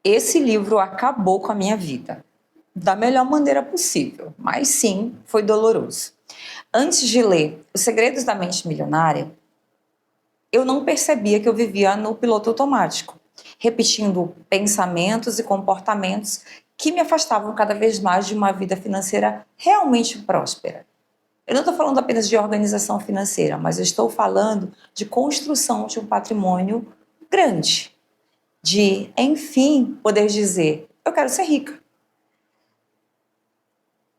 Esse livro acabou com a minha vida, da melhor maneira possível, mas sim, foi doloroso. Antes de ler Os Segredos da Mente Milionária, eu não percebia que eu vivia no piloto automático, repetindo pensamentos e comportamentos que me afastavam cada vez mais de uma vida financeira realmente próspera. Eu não estou falando apenas de organização financeira, mas eu estou falando de construção de um patrimônio grande, de, enfim, poder dizer, eu quero ser rica.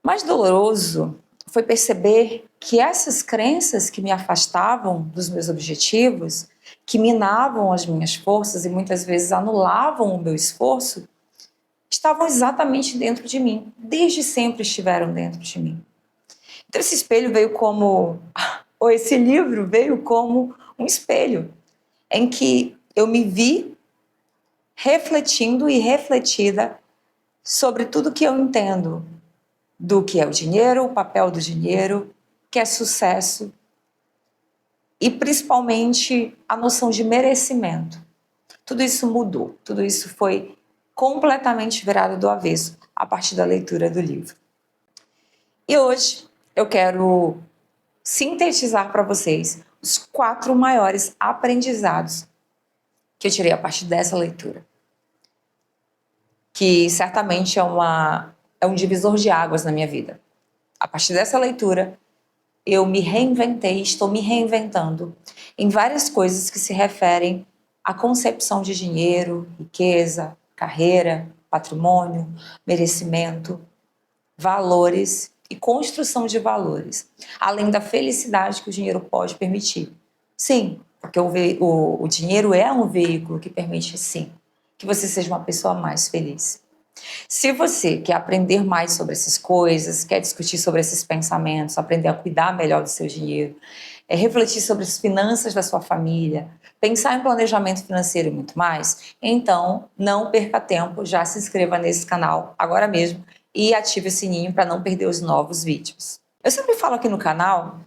Mais doloroso foi perceber que essas crenças que me afastavam dos meus objetivos, que minavam as minhas forças e muitas vezes anulavam o meu esforço, estavam exatamente dentro de mim, desde sempre estiveram dentro de mim. Então esse espelho veio como, ou esse livro veio como um espelho, em que eu me vi refletindo e refletida sobre tudo que eu entendo do que é o dinheiro, o papel do dinheiro, que é sucesso e principalmente a noção de merecimento. Tudo isso mudou, tudo isso foi completamente virado do avesso a partir da leitura do livro. E hoje eu quero sintetizar para vocês os 4 maiores aprendizados que eu tirei a partir dessa leitura, que certamente é um divisor de águas na minha vida. A partir dessa leitura, eu me reinventei, estou me reinventando em várias coisas que se referem à concepção de dinheiro, riqueza, carreira, patrimônio, merecimento, valores e construção de valores, além da felicidade que o dinheiro pode permitir. Sim, porque o dinheiro é um veículo que permite, sim, que você seja uma pessoa mais feliz. Se você quer aprender mais sobre essas coisas, quer discutir sobre esses pensamentos, aprender a cuidar melhor do seu dinheiro, refletir sobre as finanças da sua família, pensar em planejamento financeiro e muito mais, então não perca tempo, já se inscreva nesse canal agora mesmo e ative o sininho para não perder os novos vídeos. Eu sempre falo aqui no canal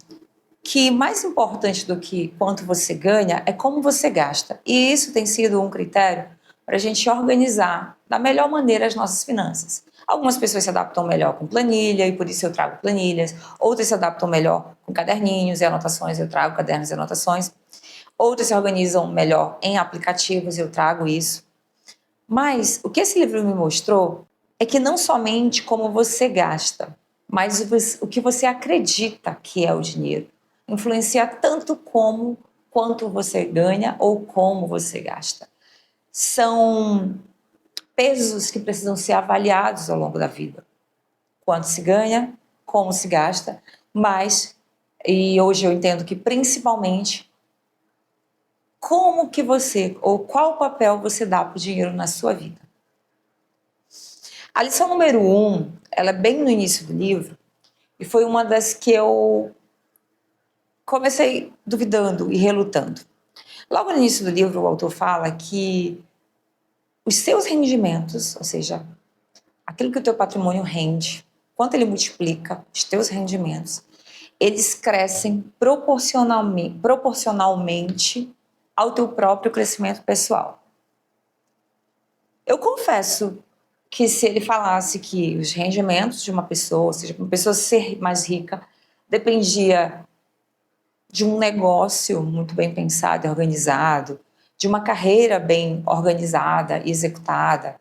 que mais importante do que quanto você ganha é como você gasta. E isso tem sido um critério para a gente organizar da melhor maneira as nossas finanças. Algumas pessoas se adaptam melhor com planilha e por isso eu trago planilhas. Outras se adaptam melhor com caderninhos e anotações, eu trago cadernos e anotações. Outras se organizam melhor em aplicativos, eu trago isso. Mas o que esse livro me mostrou é que não somente como você gasta, mas o que você acredita que é o dinheiro influencia tanto como quanto você ganha ou como você gasta. São pesos que precisam ser avaliados ao longo da vida. Quanto se ganha, como se gasta, mas, e hoje eu entendo que principalmente, como que você, ou qual papel você dá para o dinheiro na sua vida. A lição número 1, ela é bem no início do livro, e foi uma das que eu comecei duvidando e relutando. Logo no início do livro, o autor fala que os seus rendimentos, ou seja, aquilo que o teu patrimônio rende, quanto ele multiplica os teus rendimentos, eles crescem proporcionalmente ao teu próprio crescimento pessoal. Eu confesso que se ele falasse que os rendimentos de uma pessoa, ou seja, uma pessoa ser mais rica, dependia de um negócio muito bem pensado e organizado, de uma carreira bem organizada e executada,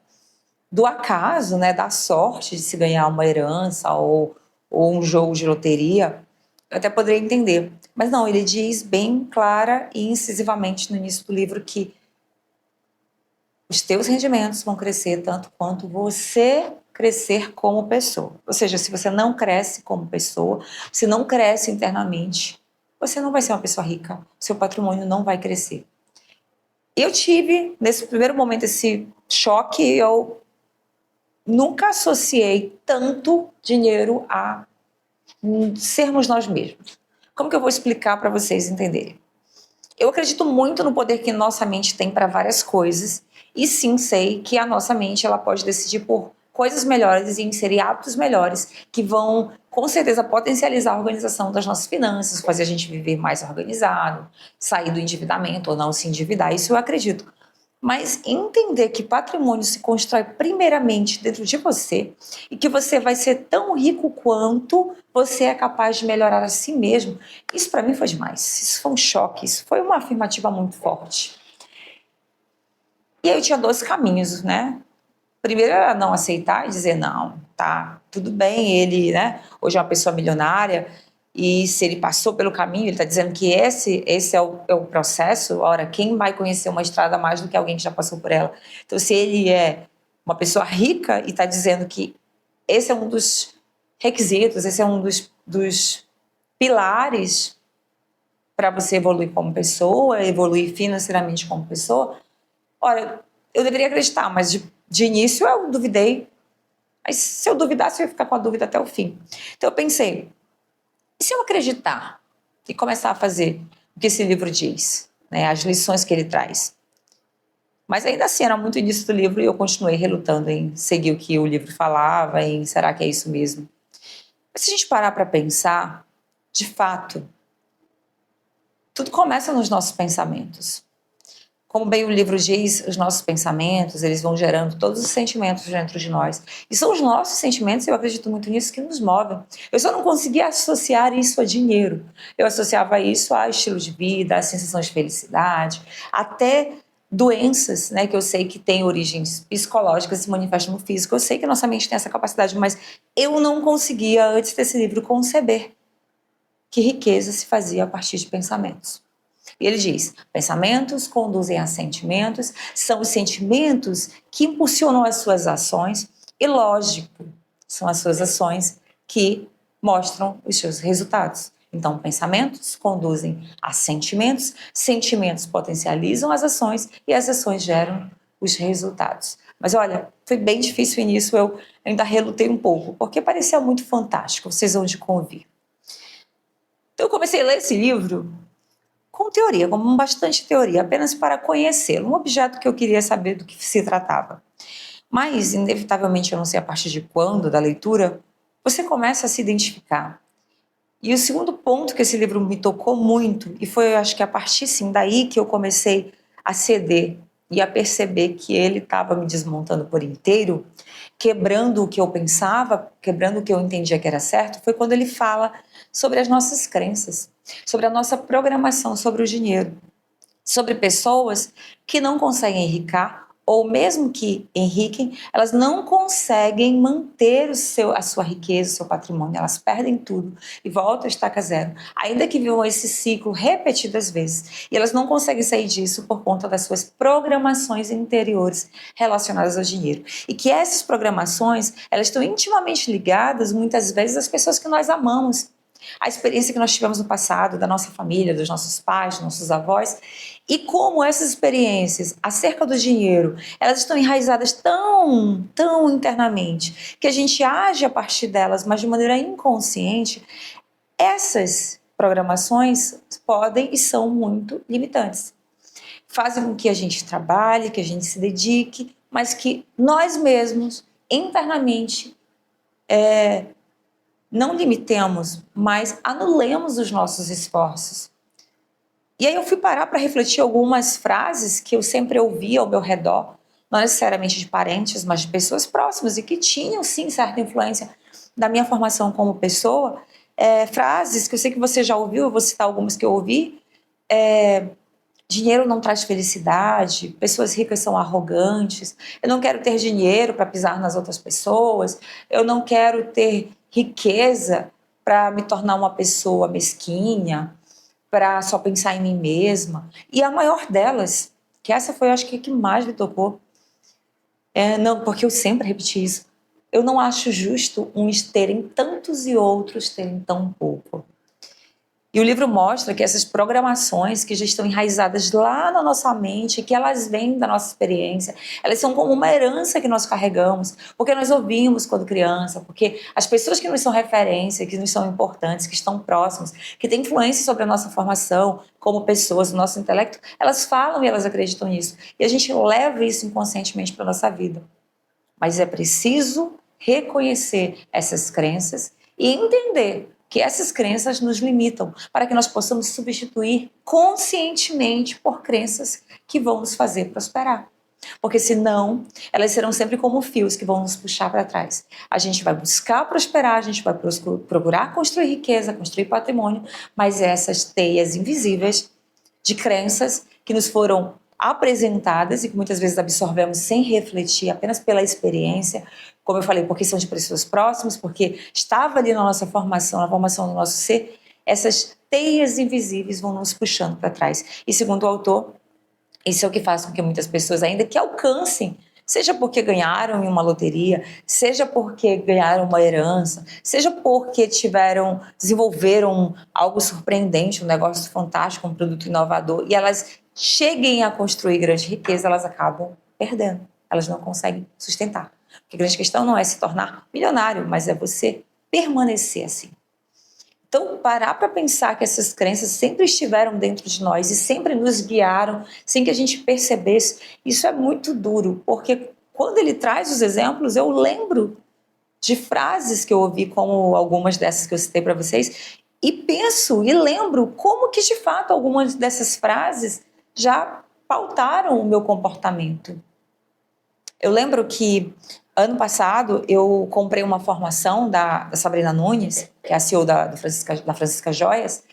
do acaso, né, da sorte de se ganhar uma herança ou um jogo de loteria, eu até poderia entender. Mas não, ele diz bem clara e incisivamente no início do livro que os teus rendimentos vão crescer tanto quanto você crescer como pessoa. Ou seja, se você não cresce como pessoa, se não cresce internamente, você não vai ser uma pessoa rica, seu patrimônio não vai crescer. Eu tive, nesse primeiro momento, esse choque, eu nunca associei tanto dinheiro a sermos nós mesmos. Como que eu vou explicar para vocês entenderem? Eu acredito muito no poder que nossa mente tem para várias coisas e sim sei que a nossa mente ela pode decidir por coisas melhores e inserir hábitos melhores que vão com certeza potencializar a organização das nossas finanças, fazer a gente viver mais organizado, sair do endividamento ou não se endividar, isso eu acredito. mas entender que patrimônio se constrói primeiramente dentro de você e que você vai ser tão rico quanto você é capaz de melhorar a si mesmo, isso para mim foi demais. Isso foi um choque, isso foi uma afirmativa muito forte. E aí eu tinha 2 caminhos, né? Primeiro era não aceitar e dizer, não, tá, tudo bem, ele, né, hoje é uma pessoa milionária, e se ele passou pelo caminho, ele está dizendo que esse é o processo. Ora, quem vai conhecer uma estrada mais do que alguém que já passou por ela? Então, se ele é uma pessoa rica e está dizendo que esse é um dos requisitos, esse é um dos pilares para você evoluir como pessoa, evoluir financeiramente como pessoa, ora, eu deveria acreditar, mas de início eu duvidei. Mas se eu duvidasse, eu ia ficar com a dúvida até o fim. Então eu pensei, e se eu acreditar e começar a fazer o que esse livro diz, né, as lições que ele traz? Mas ainda assim, era muito início do livro e eu continuei relutando em seguir o que o livro falava, em será que é isso mesmo? Mas se a gente parar para pensar, de fato, tudo começa nos nossos pensamentos. Como bem o livro diz, os nossos pensamentos, eles vão gerando todos os sentimentos dentro de nós. E são os nossos sentimentos, eu acredito muito nisso, que nos movem. Eu só não conseguia associar isso a dinheiro. Eu associava isso a estilo de vida, a sensação de felicidade, até doenças, né, que eu sei que têm origens psicológicas e se manifestam no físico. Eu sei que a nossa mente tem essa capacidade, mas eu não conseguia, antes desse livro, conceber que riqueza se fazia a partir de pensamentos. E ele diz, pensamentos conduzem a sentimentos, são os sentimentos que impulsionam as suas ações e, lógico, são as suas ações que mostram os seus resultados. Então, pensamentos conduzem a sentimentos, sentimentos potencializam as ações e as ações geram os resultados. Mas olha, foi bem difícil o início, eu ainda relutei um pouco, porque parecia muito fantástico, vocês vão de convir. Então eu comecei a ler esse livro com teoria, com bastante teoria, apenas para conhecê-lo, um objeto que eu queria saber do que se tratava. Mas, inevitavelmente, eu não sei a partir de quando da leitura, você começa a se identificar. E o segundo ponto que esse livro me tocou muito, e foi, eu acho que a partir, sim, daí que eu comecei a ceder e a perceber que ele estava me desmontando por inteiro, quebrando o que eu pensava, quebrando o que eu entendia que era certo, foi quando ele fala sobre as nossas crenças, sobre a nossa programação sobre o dinheiro, sobre pessoas que não conseguem enricar, ou mesmo que enriquem, elas não conseguem manter a sua riqueza, o seu patrimônio, elas perdem tudo e voltam a estaca zero, ainda que vivam esse ciclo repetidas vezes. E elas não conseguem sair disso por conta das suas programações interiores relacionadas ao dinheiro. E que essas programações, elas estão intimamente ligadas, muitas vezes, às pessoas que nós amamos, a experiência que nós tivemos no passado, da nossa família, dos nossos pais, dos nossos avós, e como essas experiências acerca do dinheiro, elas estão enraizadas tão internamente, que a gente age a partir delas, mas de maneira inconsciente, essas programações podem e são muito limitantes. Fazem com que a gente trabalhe, que a gente se dedique, mas que nós mesmos, internamente, não limitemos, mas anulemos os nossos esforços. E aí eu fui parar para refletir algumas frases que eu sempre ouvia ao meu redor, não necessariamente de parentes, mas de pessoas próximas e que tinham sim certa influência da minha formação como pessoa. Frases que eu sei que você já ouviu, eu vou citar algumas que eu ouvi. Dinheiro não traz felicidade, pessoas ricas são arrogantes, eu não quero ter dinheiro para pisar nas outras pessoas, eu não quero ter riqueza para me tornar uma pessoa mesquinha, para só pensar em mim mesma. E a maior delas, que essa foi, eu acho que a que mais me tocou, não, porque eu sempre repeti isso, eu não acho justo uns terem tantos e outros terem tão pouco. E o livro mostra que essas programações que já estão enraizadas lá na nossa mente, que elas vêm da nossa experiência, elas são como uma herança que nós carregamos, porque nós ouvimos quando criança, porque as pessoas que nos são referência, que nos são importantes, que estão próximas, que têm influência sobre a nossa formação como pessoas, o nosso intelecto, elas falam e elas acreditam nisso. E a gente leva isso inconscientemente para a nossa vida. Mas é preciso reconhecer essas crenças e entender que essas crenças nos limitam, para que nós possamos substituir conscientemente por crenças que vão nos fazer prosperar. Porque senão, elas serão sempre como fios que vão nos puxar para trás. A gente vai buscar prosperar, a gente vai procurar construir riqueza, construir patrimônio, mas essas teias invisíveis de crenças que nos foram apresentadas e que muitas vezes absorvemos sem refletir, apenas pela experiência, como eu falei, porque são de pessoas próximas, porque estava ali na nossa formação, na formação do nosso ser, essas teias invisíveis vão nos puxando para trás. E segundo o autor, isso é o que faz com que muitas pessoas, ainda que alcancem, seja porque ganharam em uma loteria, seja porque ganharam uma herança, seja porque desenvolveram algo surpreendente, um negócio fantástico, um produto inovador, e elas cheguem a construir grande riqueza, elas acabam perdendo. Elas não conseguem sustentar. Porque a grande questão não é se tornar milionário, mas é você permanecer assim. Então, parar para pensar que essas crenças sempre estiveram dentro de nós e sempre nos guiaram sem que a gente percebesse, isso é muito duro, porque quando ele traz os exemplos, eu lembro de frases que eu ouvi, como algumas dessas que eu citei para vocês, e penso e lembro como que, de fato, algumas dessas frases já pautaram o meu comportamento. Eu lembro que ano passado eu comprei uma formação da Sabrina Nunes, que é a CEO da Francisca Joias,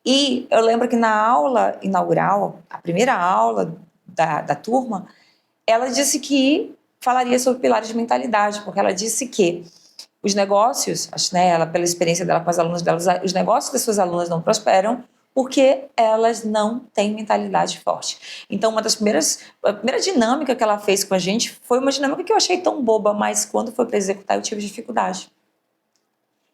e eu lembro que na aula inaugural, a primeira aula da turma, ela disse que falaria sobre pilares de mentalidade, porque ela disse que os negócios, acho, né, ela, pela experiência dela com as alunas dela, os negócios das suas alunas não prosperam porque elas não têm mentalidade forte. Então, a primeira dinâmica que ela fez com a gente foi uma dinâmica que eu achei tão boba, mas quando foi para executar eu tive dificuldade.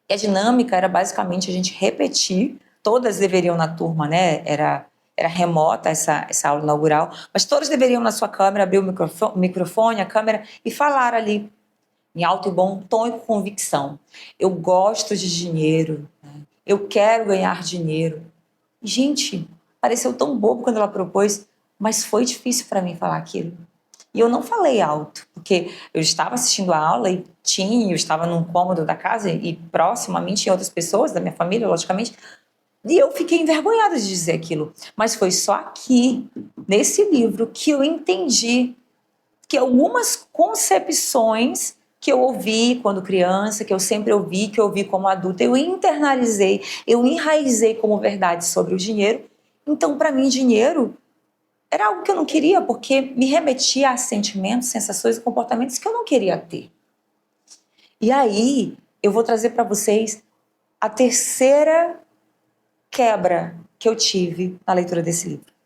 E a dinâmica era basicamente a gente repetir, todas deveriam na turma, né, era remota essa aula inaugural, mas todas deveriam na sua câmera abrir o microfone, a câmera e falar ali em alto e bom tom e com convicção. Eu gosto de dinheiro, né? Eu quero ganhar dinheiro. Gente, pareceu tão bobo quando ela propôs, mas foi difícil para mim falar aquilo. E eu não falei alto, porque eu estava assistindo a aula e eu estava num cômodo da casa e próximo a mim tinha outras pessoas da minha família, logicamente, e eu fiquei envergonhada de dizer aquilo. Mas foi só aqui, nesse livro, que eu entendi que algumas concepções que eu ouvi quando criança, que eu sempre ouvi, que eu ouvi como adulta, eu internalizei, eu enraizei como verdade sobre o dinheiro. Então, para mim, dinheiro era algo que eu não queria, porque me remetia a sentimentos, sensações e comportamentos que eu não queria ter. E aí, eu vou trazer para vocês a terceira quebra que eu tive na leitura desse livro.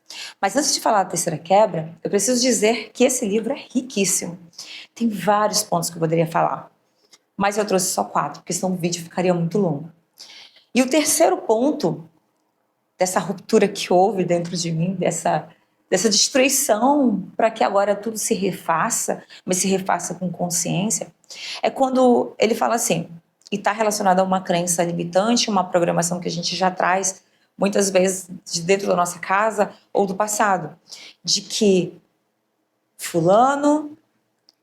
Mas antes de falar da terceira quebra, eu preciso dizer que esse livro é riquíssimo. Tem vários pontos que eu poderia falar, mas eu trouxe só 4, porque senão o vídeo ficaria muito longo. E o terceiro ponto dessa ruptura que houve dentro de mim, dessa destruição para que agora tudo se refaça, mas se refaça com consciência, é quando ele fala assim, e está relacionado a uma crença limitante, uma programação que a gente já traz muitas vezes de dentro da nossa casa ou do passado, de que fulano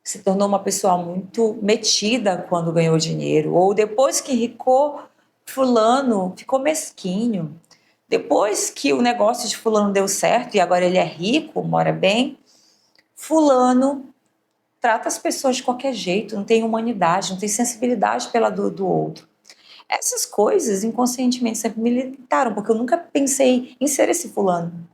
se tornou uma pessoa muito metida quando ganhou dinheiro, ou depois que enricou, fulano ficou mesquinho. Depois que o negócio de fulano deu certo e agora ele é rico, mora bem, fulano trata as pessoas de qualquer jeito, não tem humanidade, não tem sensibilidade pela dor do outro. Essas coisas inconscientemente sempre me limitaram, porque eu nunca pensei em ser esse fulano.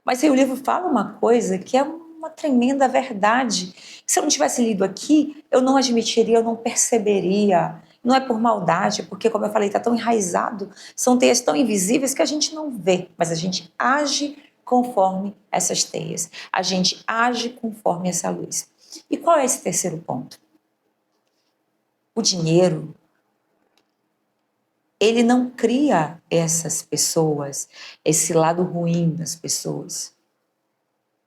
Mas aí o livro fala uma coisa que é uma tremenda verdade. Se eu não tivesse lido aqui, eu não admitiria, eu não perceberia. Não é por maldade, porque, como eu falei, está tão enraizado, são teias tão invisíveis que a gente não vê, mas a gente age conforme essas teias. A gente age conforme essa luz. E qual é esse terceiro ponto? O dinheiro, ele não cria essas pessoas, esse lado ruim das pessoas.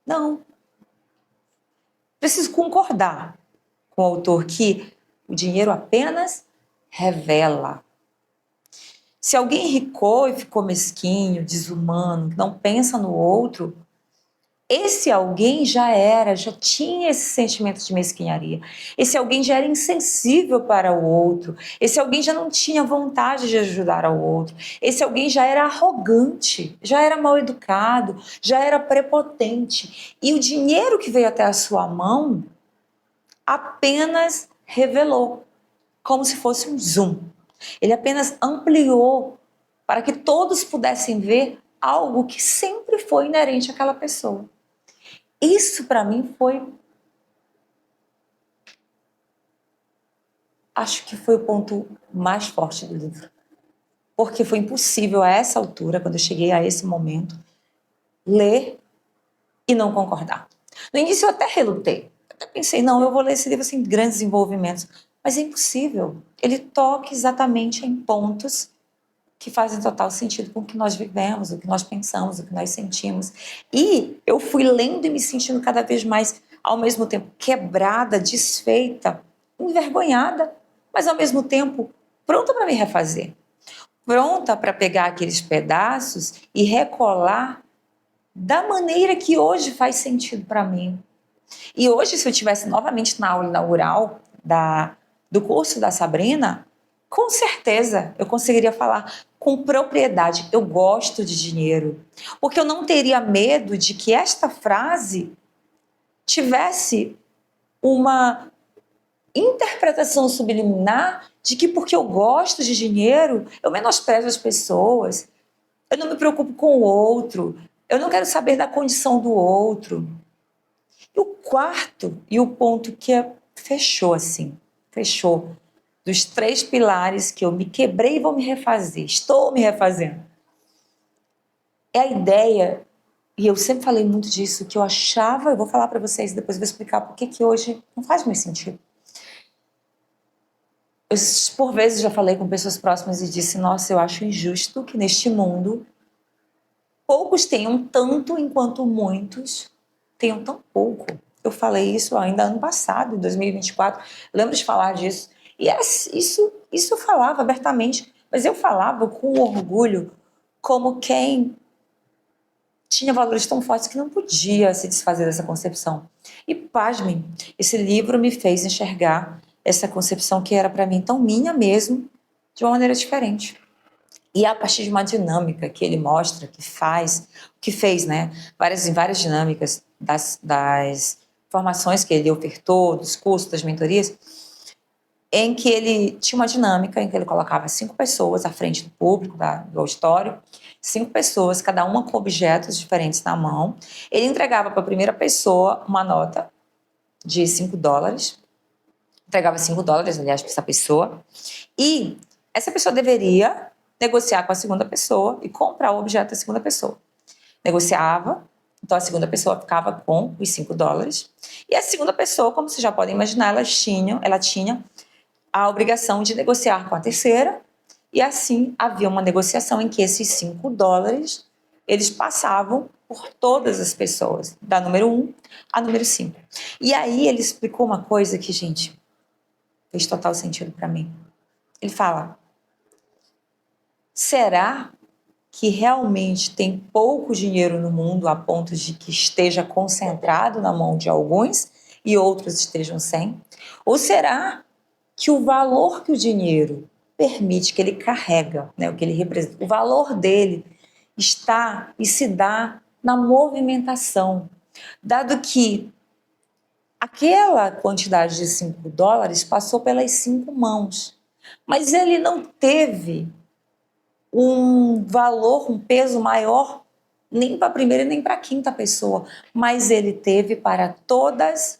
Não. Preciso concordar com o autor que o dinheiro apenas revela. Se alguém enricou e ficou mesquinho, desumano, não pensa no outro, esse alguém já tinha esse sentimento de mesquinharia. Esse alguém já era insensível para o outro. Esse alguém já não tinha vontade de ajudar ao outro. Esse alguém já era arrogante, já era mal educado, já era prepotente. E o dinheiro que veio até a sua mão apenas revelou, como se fosse um zoom. Ele apenas ampliou para que todos pudessem ver algo que sempre foi inerente àquela pessoa. Isso para mim foi, acho que foi o ponto mais forte do livro. Porque foi impossível a essa altura, quando eu cheguei a esse momento, ler e não concordar. No início eu até relutei. Até pensei, não, eu vou ler esse livro sem grandes envolvimentos. Mas é impossível. Ele toca exatamente em pontos que fazem total sentido com o que nós vivemos, o que nós pensamos, o que nós sentimos. E eu fui lendo e me sentindo cada vez mais, ao mesmo tempo, quebrada, desfeita, envergonhada, mas ao mesmo tempo pronta para me refazer. Pronta para pegar aqueles pedaços e recolar da maneira que hoje faz sentido para mim. E hoje, se eu estivesse novamente na aula inaugural do curso da Sabrina, com certeza eu conseguiria falar com propriedade: eu gosto de dinheiro. Porque eu não teria medo de que esta frase tivesse uma interpretação subliminar de que porque eu gosto de dinheiro, eu menosprezo as pessoas, eu não me preocupo com o outro, eu não quero saber da condição do outro. E o quarto, e o ponto que fechou assim, fechou, dos 3 pilares que eu me quebrei e vou me refazer, estou me refazendo, é a ideia, e eu sempre falei muito disso, que eu achava, eu vou falar para vocês, depois eu vou explicar por que hoje não faz mais sentido. Eu, por vezes, já falei com pessoas próximas e disse, nossa, eu acho injusto que neste mundo poucos tenham tanto enquanto muitos tenham tão pouco. Eu falei isso ainda ano passado, em 2024, lembro de falar disso. E isso eu falava abertamente, mas eu falava com orgulho, como quem tinha valores tão fortes que não podia se desfazer dessa concepção. E, pasmem, esse livro me fez enxergar essa concepção que era para mim tão minha mesmo, de uma maneira diferente. E a partir de uma dinâmica que ele mostra, que fez, né, várias dinâmicas das formações que ele ofertou, dos cursos, das mentorias, em que ele tinha uma dinâmica em que ele colocava 5 pessoas à frente do público, do auditório, 5 pessoas, cada uma com objetos diferentes na mão. Ele entregava para a primeira pessoa uma nota de $5, entregava $5, aliás, para essa pessoa, e essa pessoa deveria negociar com a segunda pessoa e comprar o objeto da segunda pessoa. Negociava, então a segunda pessoa ficava com os $5, e a segunda pessoa, como vocês já podem imaginar, ela tinha a obrigação de negociar com a terceira, e assim havia uma negociação em que esses $5, eles passavam por todas as pessoas, da número 1 a número 5. E aí ele explicou uma coisa que, gente, fez total sentido para mim. Ele fala, será que realmente tem pouco dinheiro no mundo a ponto de que esteja concentrado na mão de alguns e outros estejam sem? Ou será que o valor que o dinheiro permite, que ele carrega, né, o que ele representa, o valor dele está e se dá na movimentação, dado que aquela quantidade de $5 passou pelas 5 mãos, mas ele não teve um valor, um peso maior nem para a primeira nem para a quinta pessoa, mas ele teve para todas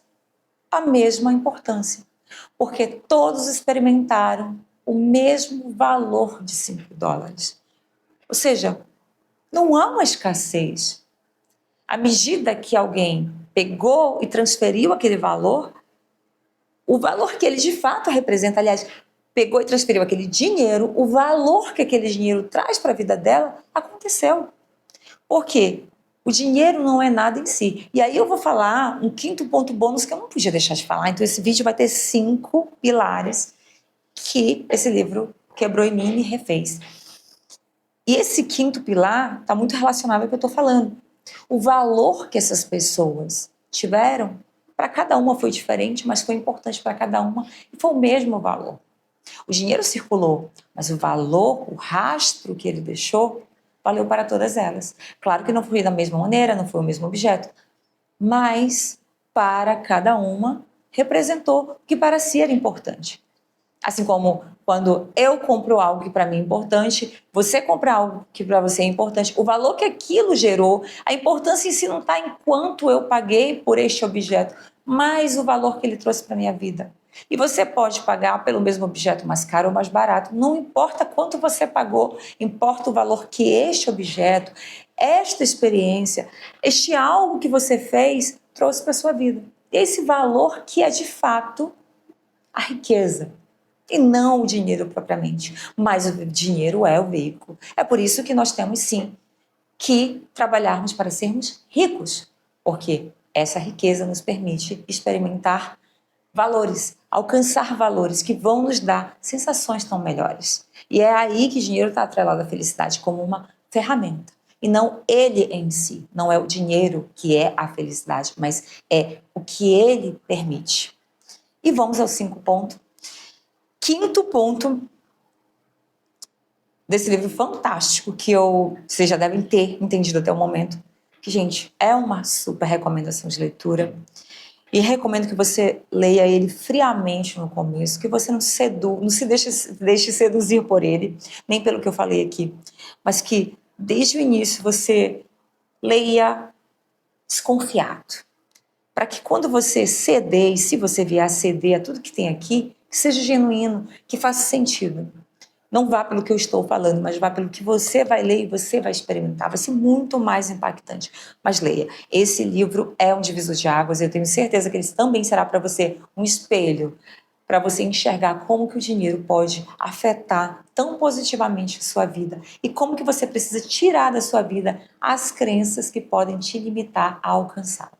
a mesma importância, porque todos experimentaram o mesmo valor de $5. Ou seja, não há uma escassez. À medida que alguém pegou e transferiu aquele valor, o valor que ele de fato representa, aliás, pegou e transferiu aquele dinheiro, o valor que aquele dinheiro traz para a vida dela, aconteceu. Por quê? O dinheiro não é nada em si. E aí eu vou falar um quinto ponto bônus que eu não podia deixar de falar. Então esse vídeo vai ter 5 pilares que esse livro quebrou em mim e me refez. E esse quinto pilar está muito relacionado ao que eu estou falando. O valor que essas pessoas tiveram, para cada uma foi diferente, mas foi importante para cada uma e foi o mesmo valor. O dinheiro circulou, mas o valor, o rastro que ele deixou, valeu para todas elas. Claro que não foi da mesma maneira, não foi o mesmo objeto, mas para cada uma representou o que para si era importante. Assim como quando eu compro algo que para mim é importante, você compra algo que para você é importante, o valor que aquilo gerou, a importância em si não está em quanto eu paguei por este objeto, mas o valor que ele trouxe para minha vida. E você pode pagar pelo mesmo objeto mais caro ou mais barato, não importa quanto você pagou, importa o valor que este objeto, esta experiência, este algo que você fez trouxe para sua vida. E esse valor que é de fato a riqueza. E não o dinheiro propriamente, mas o dinheiro é o veículo. É por isso que nós temos sim que trabalharmos para sermos ricos, porque essa riqueza nos permite experimentar valores, alcançar valores que vão nos dar sensações tão melhores. E é aí que o dinheiro está atrelado à felicidade como uma ferramenta. E não ele em si, não é o dinheiro que é a felicidade, mas é o que ele permite. E vamos ao 5 ponto. Quinto ponto desse livro fantástico que vocês já devem ter entendido até o momento, que, gente, é uma super recomendação de leitura e recomendo que você leia ele friamente no começo, que você não se deixe seduzir por ele, nem pelo que eu falei aqui, mas que desde o início você leia desconfiado, para que quando você ceder, e se você vier a ceder a tudo que tem aqui, que seja genuíno, que faça sentido. Não vá pelo que eu estou falando, mas vá pelo que você vai ler e você vai experimentar. Vai ser muito mais impactante. Mas leia. Esse livro é um divisor de águas. Eu tenho certeza que ele também será para você um espelho, para você enxergar como que o dinheiro pode afetar tão positivamente a sua vida e como que você precisa tirar da sua vida as crenças que podem te limitar a alcançá-lo.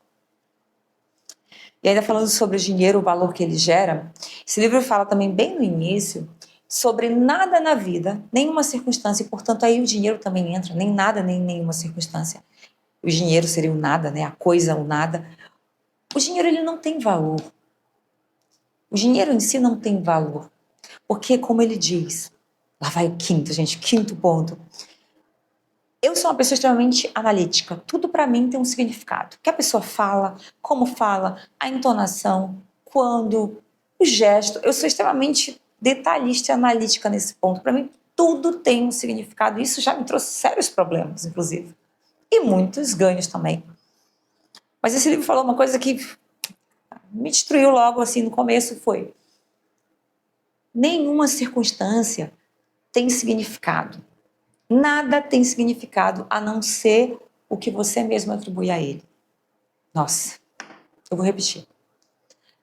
E ainda falando sobre o dinheiro, o valor que ele gera, esse livro fala também bem no início sobre nada na vida, nenhuma circunstância, e portanto aí o dinheiro também entra, nem nada, nem nenhuma circunstância. O dinheiro seria o nada, né? A coisa, o nada. O dinheiro ele não tem valor. O dinheiro em si não tem valor. Porque, como ele diz, lá vai o quinto, gente, quinto ponto. Eu sou uma pessoa extremamente analítica. Tudo para mim tem um significado. O que a pessoa fala, como fala, a entonação, quando, o gesto. Eu sou extremamente detalhista e analítica nesse ponto. Para mim, tudo tem um significado. Isso já me trouxe sérios problemas, inclusive. E muitos ganhos também. Mas esse livro falou uma coisa que me destruiu logo assim no começo, foi: nenhuma circunstância tem significado. Nada tem significado a não ser o que você mesmo atribui a ele. Nossa, eu vou repetir.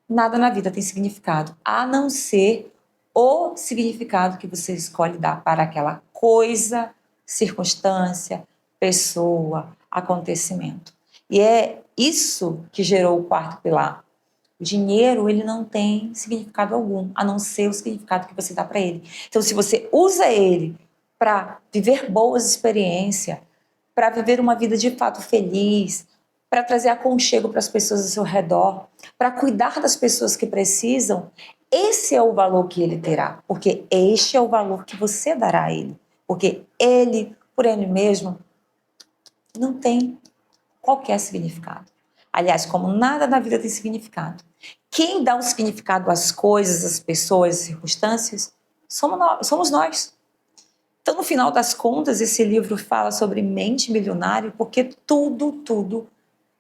Nada na vida tem significado a não ser o significado que você escolhe dar para aquela coisa, circunstância, pessoa, acontecimento. E é isso que gerou o quarto pilar. O dinheiro, ele não tem significado algum, a não ser o significado que você dá para ele. Então, se você usa ele para viver boas experiências, para viver uma vida de fato feliz, para trazer aconchego para as pessoas ao seu redor, para cuidar das pessoas que precisam, esse é o valor que ele terá, porque este é o valor que você dará a ele, porque ele, por ele mesmo, não tem qualquer significado. Aliás, como nada na vida tem significado, quem dá o significado às coisas, às pessoas, às circunstâncias, somos nós. Então, no final das contas, esse livro fala sobre mente milionária, porque tudo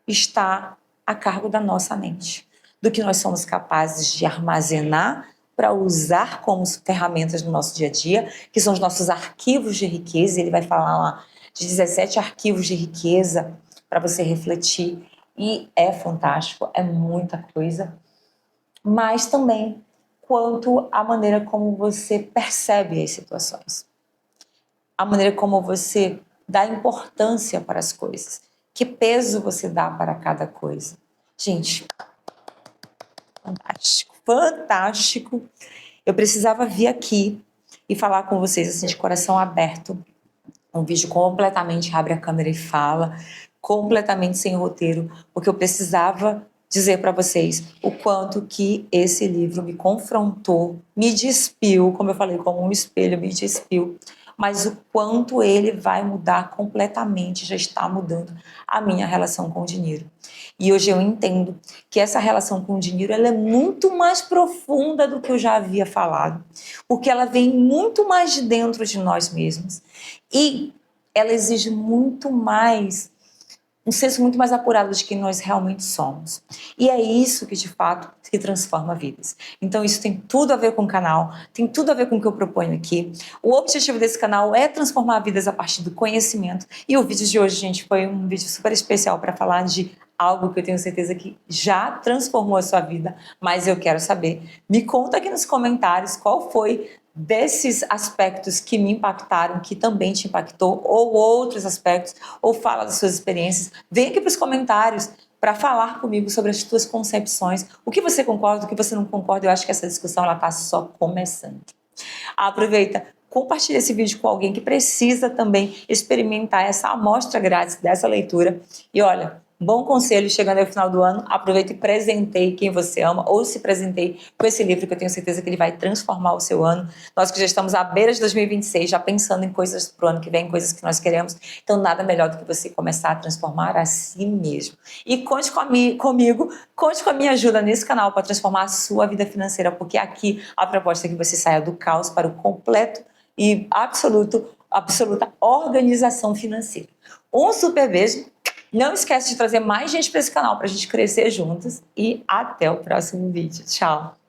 está a cargo da nossa mente, do que nós somos capazes de armazenar para usar como ferramentas no nosso dia a dia, que são os nossos arquivos de riqueza. Ele vai falar lá de 17 arquivos de riqueza para você refletir, e é fantástico, é muita coisa, mas também quanto à maneira como você percebe as situações, a maneira como você dá importância para as coisas, que peso você dá para cada coisa. Gente, fantástico, fantástico. Eu precisava vir aqui e falar com vocês assim de coração aberto, um vídeo completamente abre a câmera e fala, completamente sem roteiro, porque eu precisava dizer para vocês o quanto que esse livro me confrontou, me despiu, como eu falei, como um espelho, me despiu, mas o quanto ele vai mudar completamente, já está mudando a minha relação com o dinheiro. E hoje eu entendo que essa relação com o dinheiro ela é muito mais profunda do que eu já havia falado, porque ela vem muito mais de dentro de nós mesmos e ela exige muito mais um senso muito mais apurado de quem nós realmente somos. E é isso que, de fato, que transforma vidas. Então, isso tem tudo a ver com o canal, tem tudo a ver com o que eu proponho aqui. O objetivo desse canal é transformar vidas a partir do conhecimento. E o vídeo de hoje, gente, foi um vídeo super especial para falar de algo que eu tenho certeza que já transformou a sua vida, mas eu quero saber. Me conta aqui nos comentários qual foi desses aspectos que me impactaram, que também te impactou, ou outros aspectos, ou fala das suas experiências. Vem aqui para os comentários para falar comigo sobre as tuas concepções, o que você concorda, o que você não concorda. Eu acho que essa discussão ela está só começando. Aproveita, compartilha esse vídeo com alguém que precisa também experimentar essa amostra grátis dessa leitura. E olha, bom conselho, chegando ao final do ano, aproveita e presenteie quem você ama, ou se presenteie com esse livro que eu tenho certeza que ele vai transformar o seu ano. Nós que já estamos à beira de 2026, já pensando em coisas para o ano que vem, coisas que nós queremos, então nada melhor do que você começar a transformar a si mesmo. E conte comigo, conte com a minha ajuda nesse canal para transformar a sua vida financeira, porque aqui a proposta é que você saia do caos para o completo e absoluta organização financeira. Um super beijo. Não esquece de trazer mais gente para esse canal para a gente crescer juntos e até o próximo vídeo. Tchau!